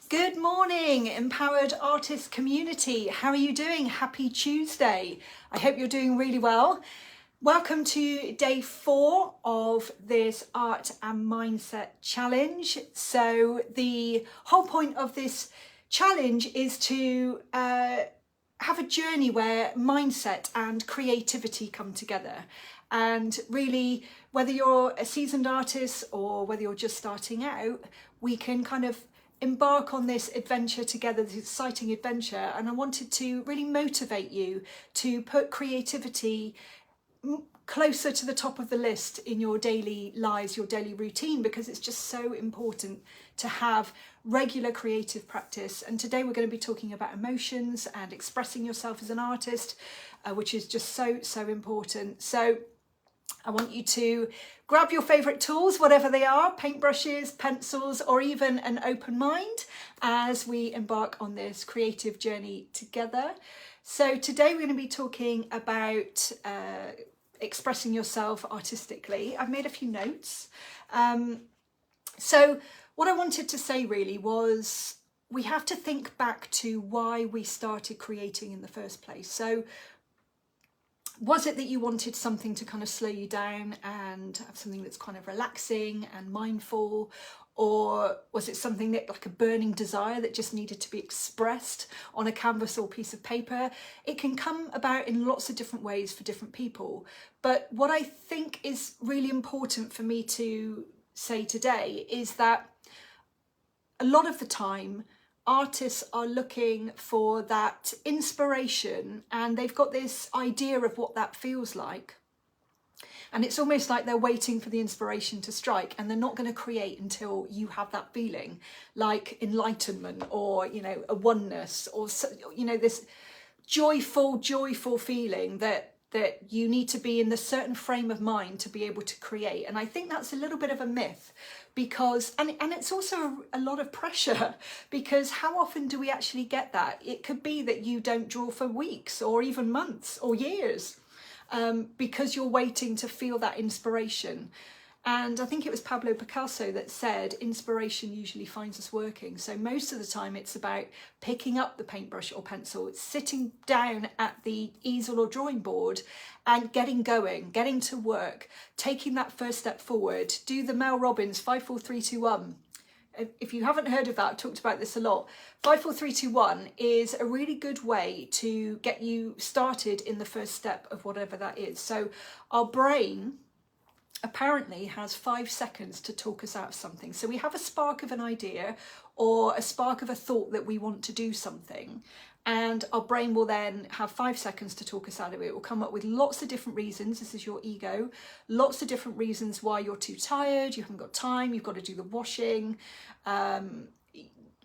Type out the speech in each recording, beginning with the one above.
Good morning, empowered artist community. How are you doing? Happy Tuesday. I hope you're doing really well. Welcome to day 4 of this art and mindset challenge. So the whole point of this challenge is to have a journey where mindset and creativity come together. And really, whether you're a seasoned artist or whether you're just starting out, we can kind of embark on this adventure together, this exciting adventure. And I wanted to really motivate you to put creativity closer to the top of the list in your daily lives, your daily routine, because it's just so important to have regular creative practice. And today we're going to be talking about emotions and expressing yourself as an artist, which is just so important. So I want you to grab your favourite tools, whatever they are, paintbrushes, pencils, or even an open mind as we embark on this creative journey together. So today we're going to be talking about expressing yourself artistically. I've made a few notes. So what I wanted to say really was we have to think back to why we started creating in the first place. So was it that you wanted something to kind of slow you down and have something that's kind of relaxing and mindful? Or was it something that, like a burning desire that just needed to be expressed on a canvas or piece of paper? It can come about in lots of different ways for different people. But what I think is really important for me to say today is that a lot of the time, artists are looking for that inspiration and they've got this idea of what that feels like. And it's almost like they're waiting for the inspiration to strike, and they're not going to create until you have that feeling, like enlightenment or, you know, a oneness, or, you know, this joyful feeling that you need to be in a certain frame of mind to be able to create. And I think that's a little bit of a myth, because and it's also a lot of pressure, because how often do we actually get that? It could be that you don't draw for weeks or even months or years, because you're waiting to feel that inspiration. And I think it was Pablo Picasso that said inspiration usually finds us working. So most of the time it's about picking up the paintbrush or pencil, it's sitting down at the easel or drawing board and getting going, getting to work, taking that first step forward. Do the Mel Robbins 5, 4, 3, 2, 1. If you haven't heard of that, I've talked about this a lot. 5, 4, 3, 2, 1 is a really good way to get you started in the first step of whatever that is. So our brain apparently has 5 seconds to talk us out of something. So we have a spark of an idea or a spark of a thought that we want to do something, and our brain will then have 5 seconds to talk us out of it. It will come up with lots of different reasons. This is your ego. Lots of different reasons why you're too tired, you haven't got time, you've got to do the washing,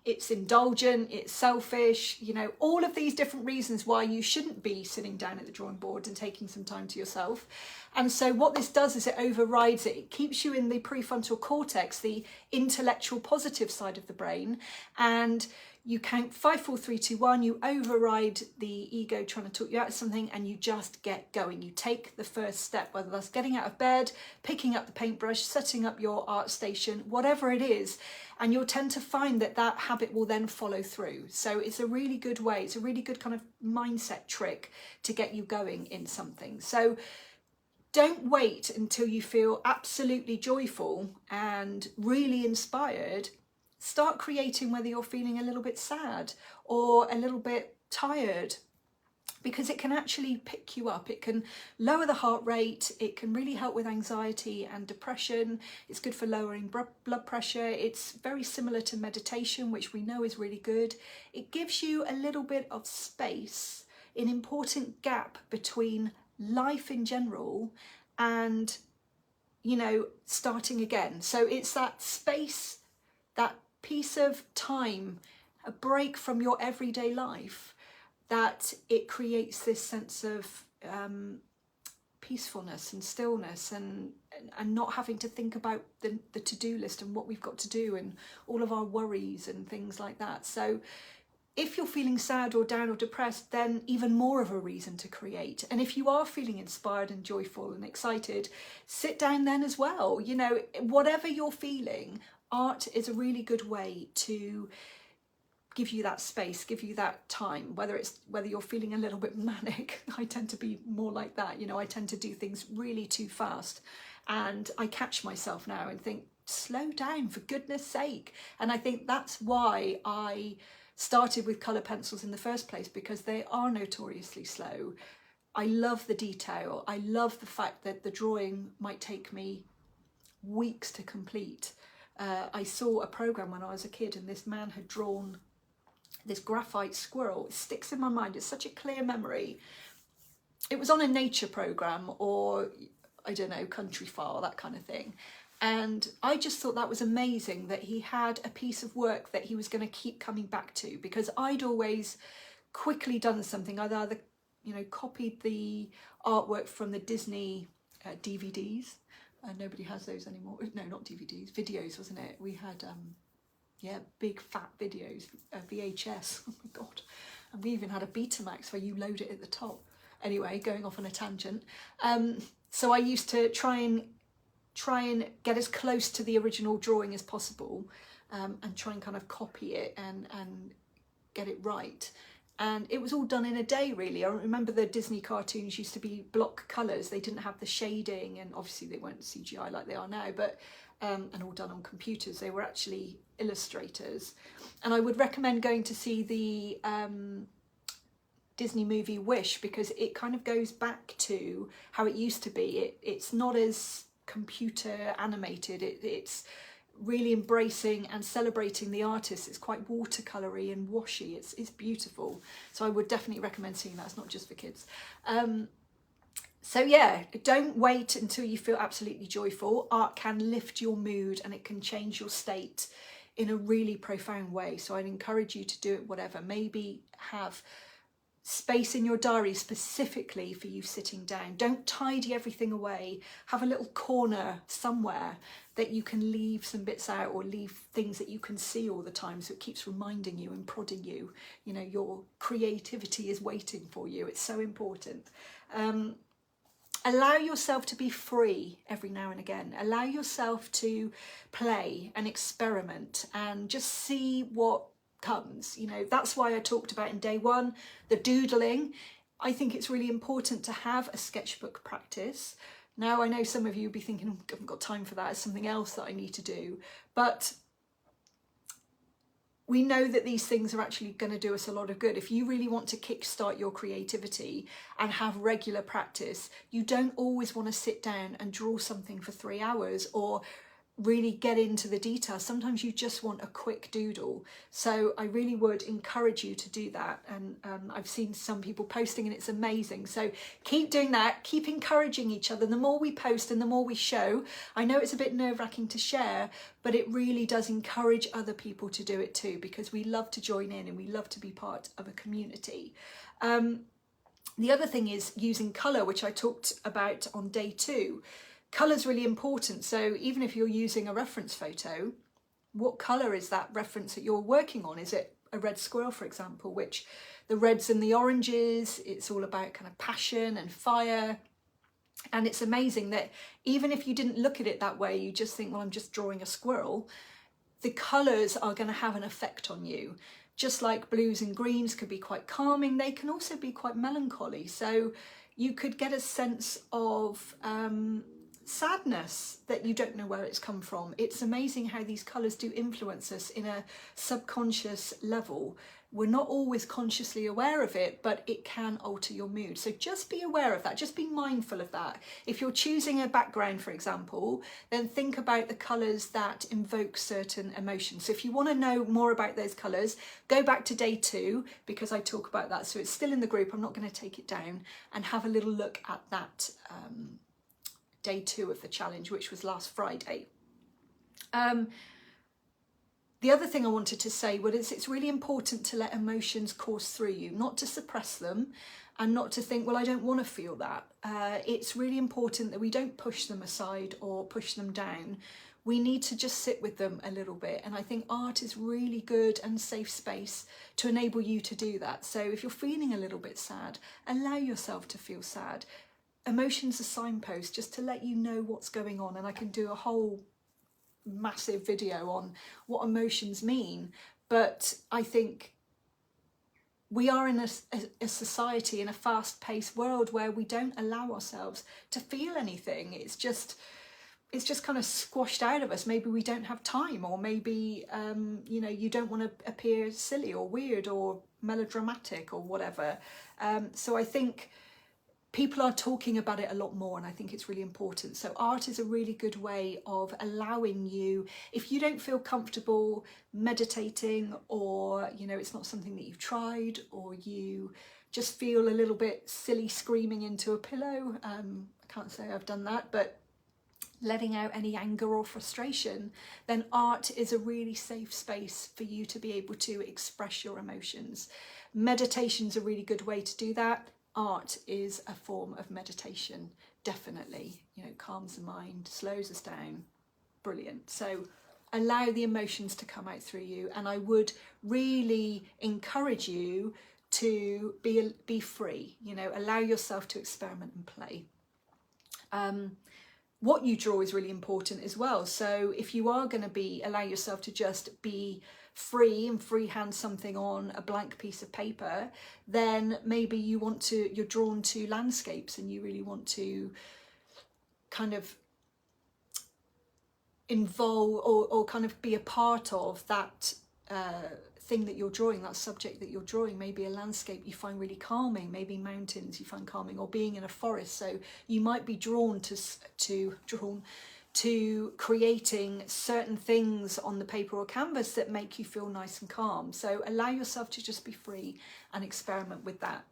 it's indulgent, it's selfish, you know, all of these different reasons why you shouldn't be sitting down at the drawing board and taking some time to yourself. And so what this does is it overrides it. It keeps you in the prefrontal cortex, the intellectual positive side of the brain, and you count 5, 4, 3, 2, 1, you override the ego trying to talk you out of something, and you just get going. You take the first step, whether that's getting out of bed, picking up the paintbrush, setting up your art station, whatever it is, and you'll tend to find that that habit will then follow through. So it's a really good way, it's a really good kind of mindset trick to get you going in something. So don't wait until you feel absolutely joyful and really inspired. Start creating whether you're feeling a little bit sad or a little bit tired, because it can actually pick you up. It can lower the heart rate. It can really help with anxiety and depression. It's good for lowering blood pressure. It's very similar to meditation, which we know is really good. It gives you a little bit of space, an important gap between life in general and, you know, starting again. So it's that space, that piece of time, a break from your everyday life, that it creates this sense of peacefulness and stillness, and not having to think about the to-do list and what we've got to do and all of our worries and things like that. So if you're feeling sad or down or depressed, then even more of a reason to create. And if you are feeling inspired and joyful and excited, sit down then as well. You know, whatever you're feeling, art is a really good way to give you that space, give you that time, whether you're feeling a little bit manic. I tend to be more like that, you know, I tend to do things really too fast, and I catch myself now and think, slow down, for goodness sake. And I think that's why I started with colour pencils in the first place, because they are notoriously slow. I love the detail. I love the fact that the drawing might take me weeks to complete. I saw a program when I was a kid, and this man had drawn this graphite squirrel. It sticks in my mind. It's such a clear memory. It was on a nature program, or I don't know, Country File, that kind of thing. And I just thought that was amazing that he had a piece of work that he was going to keep coming back to, because I'd always quickly done something. I'd either, you know, copied the artwork from the Disney DVDs. Nobody has those anymore. No, not DVDs, videos, wasn't it? We had, yeah, big fat videos, VHS, oh my God. And we even had a Betamax where you load it at the top. Anyway, going off on a tangent. So I used to try and get as close to the original drawing as possible, and try and kind of copy it and get it right. And it was all done in a day, really. I remember the Disney cartoons used to be block colours. They didn't have the shading, and obviously they weren't CGI like they are now, but and all done on computers. They were actually illustrators. And I would recommend going to see the Disney movie Wish, because it kind of goes back to how it used to be. It's not as computer animated. It's really embracing and celebrating the artist. It's quite watercolory and washy. It's beautiful. So I would definitely recommend seeing that. It's not just for kids. So yeah, don't wait until you feel absolutely joyful. Art can lift your mood, and it can change your state in a really profound way. So I'd encourage you to do it whatever. Maybe have space in your diary specifically for you sitting down. Don't tidy everything away. Have a little corner somewhere that you can leave some bits out, or leave things that you can see all the time, so it keeps reminding you and prodding you. You know, your creativity is waiting for you. It's so important. Allow yourself to be free every now and again. Allow yourself to play and experiment and just see what comes. You know, that's why I talked about in day one, the doodling. I think it's really important to have a sketchbook practice. Now, I know some of you will be thinking, oh, I haven't got time for that, it's something else that I need to do. But we know that these things are actually going to do us a lot of good. If you really want to kickstart your creativity and have regular practice, you don't always want to sit down and draw something for 3 hours or really get into the details. Sometimes you just want a quick doodle. So I really would encourage you to do that. And I've seen some people posting, and it's amazing. So keep doing that, keep encouraging each other. The more we post and the more we show, I know it's a bit nerve-wracking to share, but it really does encourage other people to do it too, because we love to join in and we love to be part of a community. The other thing is using colour, which I talked about on day 2. Colour's really important. So even if you're using a reference photo, what colour is that reference that you're working on? Is it a red squirrel, for example, which the reds and the oranges, it's all about kind of passion and fire. And it's amazing that even if you didn't look at it that way, you just think, well, I'm just drawing a squirrel, the colours are going to have an effect on you. Just like blues and greens could be quite calming, they can also be quite melancholy. So you could get a sense of sadness that you don't know where it's come from. It's amazing how these colours do influence us in a subconscious level. We're not always consciously aware of it, but it can alter your mood. So just be aware of that, just be mindful of that. If you're choosing a background, for example, then think about the colours that invoke certain emotions. So if you want to know more about those colours, go back to day 2, because I talk about that. So it's still in the group, I'm not going to take it down, and have a little look at that day 2 of the challenge, which was last Friday. The other thing I wanted to say was it's really important to let emotions course through you, not to suppress them and not to think, well, I don't want to feel that. It's really important that we don't push them aside or push them down. We need to just sit with them a little bit. And I think art is really good and safe space to enable you to do that. So if you're feeling a little bit sad, allow yourself to feel sad. Emotions are signposts just to let you know what's going on. And I can do a whole massive video on what emotions mean, But I think we are in a society, in a fast-paced world, where we don't allow ourselves to feel anything. It's just kind of squashed out of us. Maybe we don't have time, or maybe you know, you don't want to appear silly or weird or melodramatic or whatever. So I think people are talking about it a lot more, and I think it's really important. So art is a really good way of allowing you, if you don't feel comfortable meditating, or you know, it's not something that you've tried, or you just feel a little bit silly screaming into a pillow, I can't say I've done that, but letting out any anger or frustration, then art is a really safe space for you to be able to express your emotions. Meditation's a really good way to do that. Art is a form of meditation, definitely. You know, calms the mind, slows us down. Brilliant. So allow the emotions to come out through you, and I would really encourage you to be free. You know, allow yourself to experiment and play. What you draw is really important as well. So if you are going to allow yourself to just be free and freehand something on a blank piece of paper, then maybe you're drawn to landscapes, and you really want to kind of involve or kind of be a part of that thing that you're drawing, that subject that you're drawing. Maybe a landscape you find really calming, maybe mountains you find calming, or being in a forest. So you might be drawn to creating certain things on the paper or canvas that make you feel nice and calm. So allow yourself to just be free and experiment with that.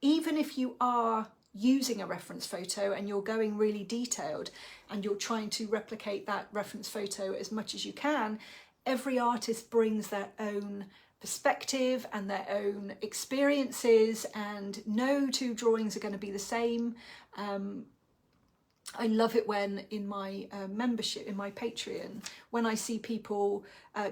Even if you are using a reference photo and you're going really detailed and you're trying to replicate that reference photo as much as you can, every artist brings their own perspective and their own experiences, and no two drawings are going to be the same. I love it when in my membership, in my Patreon, when I see people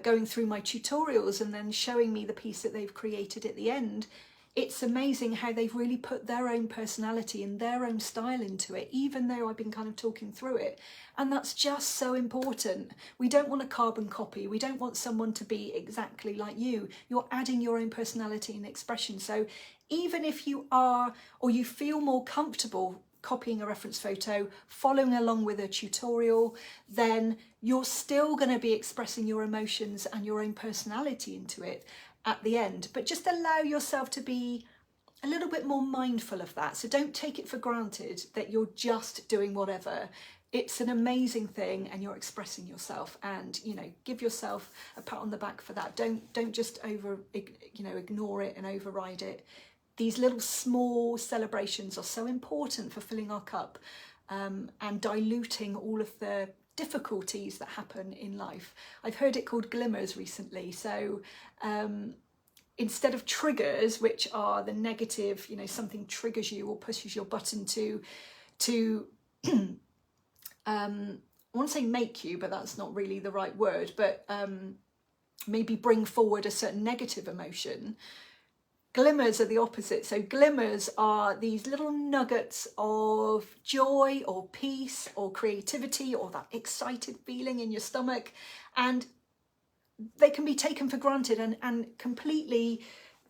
going through my tutorials and then showing me the piece that they've created at the end. It's amazing how they've really put their own personality and their own style into it, even though I've been kind of talking through it. And that's just so important. We don't want a carbon copy. We don't want someone to be exactly like you. You're adding your own personality and expression. So even if you are, or you feel more comfortable copying a reference photo, following along with a tutorial, then you're still going to be expressing your emotions and your own personality into it at the end. But just allow yourself to be a little bit more mindful of that. So don't take it for granted that you're just doing whatever. It's an amazing thing, and you're expressing yourself, and you know, give yourself a pat on the back for that. Don't just ignore it and override it. These little small celebrations are so important for filling our cup and diluting all of the difficulties that happen in life. I've heard it called glimmers recently. So instead of triggers, which are the negative, you know, something triggers you or pushes your button to I want to say make you, but that's not really the right word, but maybe bring forward a certain negative emotion. Glimmers are the opposite. So glimmers are these little nuggets of joy or peace or creativity or that excited feeling in your stomach, and they can be taken for granted and completely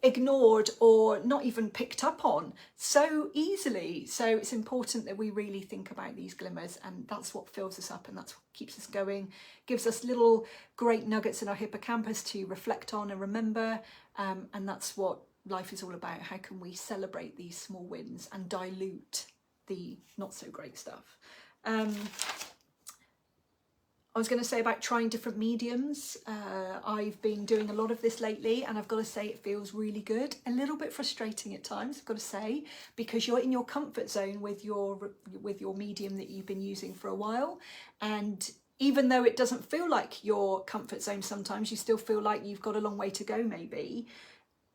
ignored or not even picked up on so easily. So it's important that we really think about these glimmers, and that's what fills us up, and that's what keeps us going, gives us little great nuggets in our hippocampus to reflect on and remember, and that's what life is all about. How can we celebrate these small wins and dilute the not so great stuff? I was going to say about trying different mediums. I've been doing a lot of this lately, and I've got to say it feels really good. A little bit frustrating at times, I've got to say, because you're in your comfort zone with your medium that you've been using for a while, and even though it doesn't feel like your comfort zone sometimes, you still feel like you've got a long way to go maybe.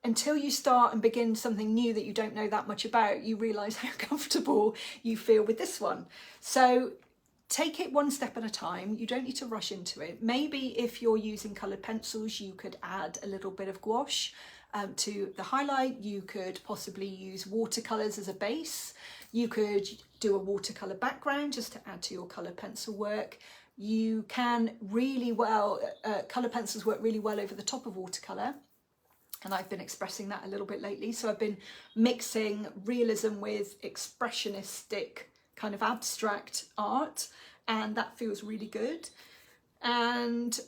Until you start and begin something new that you don't know that much about, you realise how comfortable you feel with this one. So take it one step at a time. You don't need to rush into it. Maybe if you're using coloured pencils, you could add a little bit of gouache to the highlight. You could possibly use watercolours as a base. You could do a watercolour background just to add to your coloured pencil work. You can really well, colour pencils work really well over the top of watercolour. And I've been expressing that a little bit lately. So I've been mixing realism with expressionistic kind of abstract art, and that feels really good. And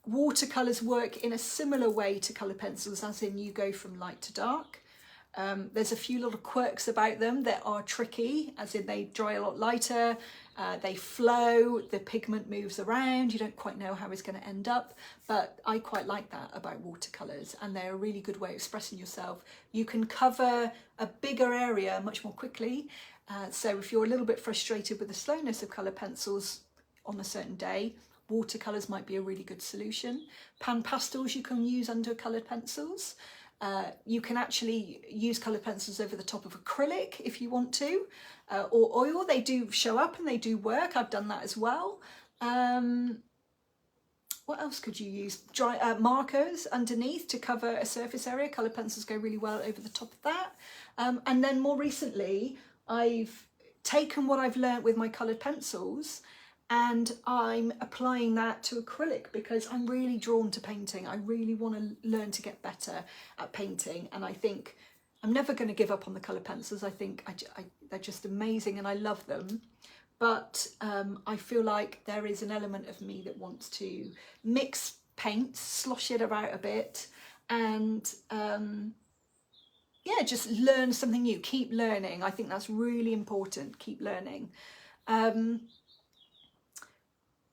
watercolours work in a similar way to colour pencils, as in you go from light to dark. There's a few little quirks about them that are tricky, as in they dry a lot lighter, they flow, the pigment moves around, you don't quite know how it's going to end up, but I quite like that about watercolours, and they're a really good way of expressing yourself. You can cover a bigger area much more quickly, so if you're a little bit frustrated with the slowness of colour pencils on a certain day, watercolours might be a really good solution. Pan pastels you can use under coloured pencils. You can actually use coloured pencils over the top of acrylic if you want to, or oil. They do show up and they do work. I've done that as well. What else could you use? Dry markers underneath to cover a surface area. Coloured pencils go really well over the top of that. And then more recently, I've taken what I've learnt with my coloured pencils and I'm applying that to acrylic, because I'm really drawn to painting. I really want to learn to get better at painting, and I think I'm never going to give up on the colour pencils. I think they're just amazing and I love them, but I feel like there is an element of me that wants to mix paints, slosh it about a bit, and yeah, just learn something new, keep learning. I think that's really important, keep learning.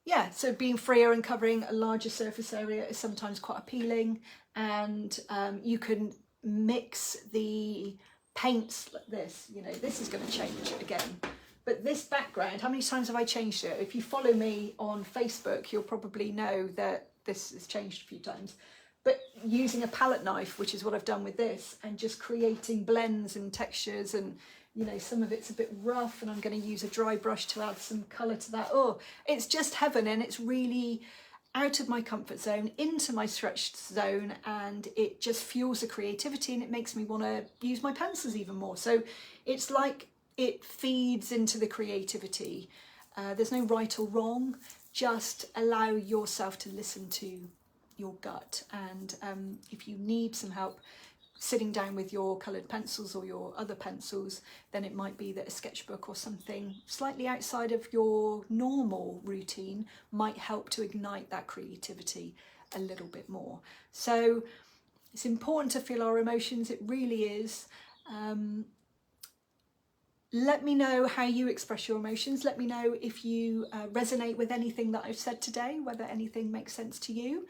Yeah, so being freer and covering a larger surface area is sometimes quite appealing, and you can mix the paints like this. You know, this is going to change again, but this background, how many times have I changed it? If you follow me on Facebook, you'll probably know that this has changed a few times. But using a palette knife, which is what I've done with this, and just creating blends and textures, and you know, some of it's a bit rough, and I'm going to use a dry brush to add some colour to that. Oh, it's just heaven, and it's really out of my comfort zone, into my stretched zone, and it just fuels the creativity, and it makes me want to use my pencils even more. So it's like it feeds into the creativity. There's no right or wrong, just allow yourself to listen to your gut, and if you need some help sitting down with your coloured pencils or your other pencils, then it might be that a sketchbook or something slightly outside of your normal routine might help to ignite that creativity a little bit more. So it's important to feel our emotions, it really is. Let me know how you express your emotions. Let me know if you resonate with anything that I've said today, whether anything makes sense to you.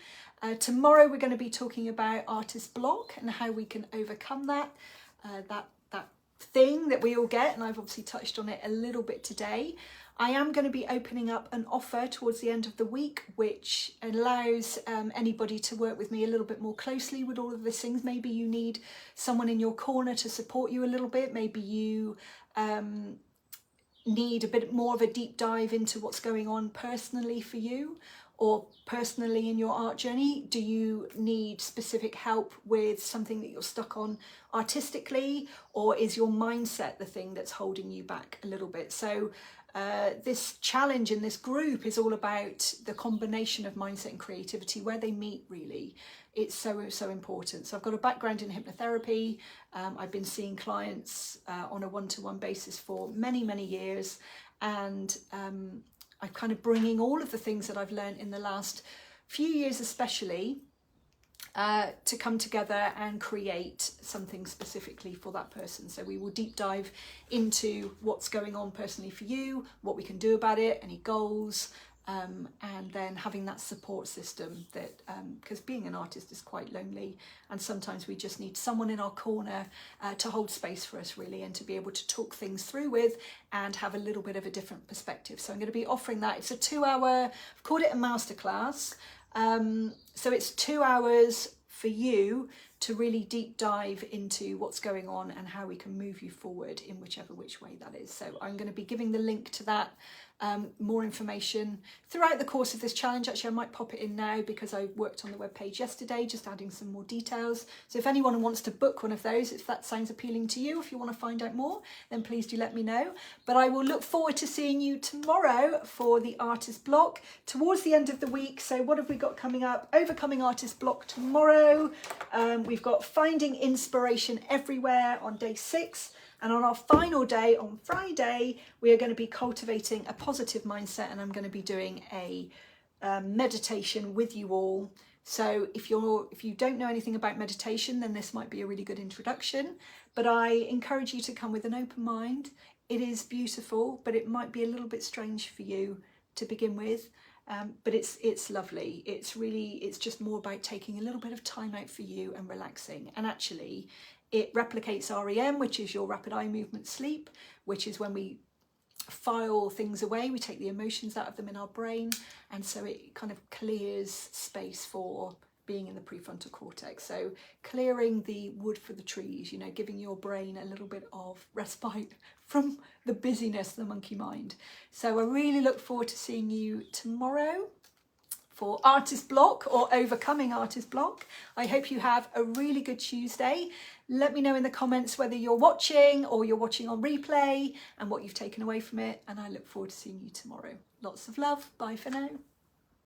Tomorrow we're going to be talking about artist block and how we can overcome that, that thing that we all get, and I've obviously touched on it a little bit today. I am going to be opening up an offer towards the end of the week, which allows anybody to work with me a little bit more closely with all of these things. Maybe you need someone in your corner to support you a little bit. Maybe you need a bit more of a deep dive into what's going on personally for you, or personally in your art journey. Do you need specific help with something that you're stuck on artistically, or is your mindset the thing that's holding you back a little bit? So this challenge in this group is all about the combination of mindset and creativity, where they meet really. It's so important. So I've got a background in hypnotherapy. I've been seeing clients on a one-to-one basis for many years, and I'm kind of bringing all of the things that I've learned in the last few years especially to come together and create something specifically for that person. So we will deep dive into what's going on personally for you, what we can do about it, any goals, and then having that support system that, because being an artist is quite lonely, and sometimes we just need someone in our corner to hold space for us really, and to be able to talk things through with and have a little bit of a different perspective. So I'm going to be offering that. It's a 2-hour, I've called it a masterclass. So it's 2 hours for you to really deep dive into what's going on and how we can move you forward in which way that is. So I'm going to be giving the link to that more information throughout the course of this challenge. Actually, I might pop it in now because I worked on the webpage yesterday, just adding some more details. So if anyone wants to book one of those, if that sounds appealing to you, if you want to find out more, then please do let me know. But I will look forward to seeing you tomorrow for the artist block towards the end of the week. So what have we got coming up? Overcoming artist block tomorrow. We've got finding inspiration everywhere on day 6. And on our final day, on Friday, we are going to be cultivating a positive mindset, and I'm going to be doing a meditation with you all. So if you don't know anything about meditation, then this might be a really good introduction. But I encourage you to come with an open mind. It is beautiful, but it might be a little bit strange for you to begin with. But it's lovely. It's just more about taking a little bit of time out for you and relaxing. And actually, it replicates REM, which is your rapid eye movement sleep, which is when we file things away, we take the emotions out of them in our brain, and so it kind of clears space for being in the prefrontal cortex. So clearing the wood for the trees, you know, giving your brain a little bit of respite from the busyness, the monkey mind. So I really look forward to seeing you tomorrow for Artist Block or Overcoming Artist Block. I hope you have a really good Tuesday. Let me know in the comments whether you're watching or you're watching on replay and what you've taken away from it. And I look forward to seeing you tomorrow. Lots of love. Bye for now.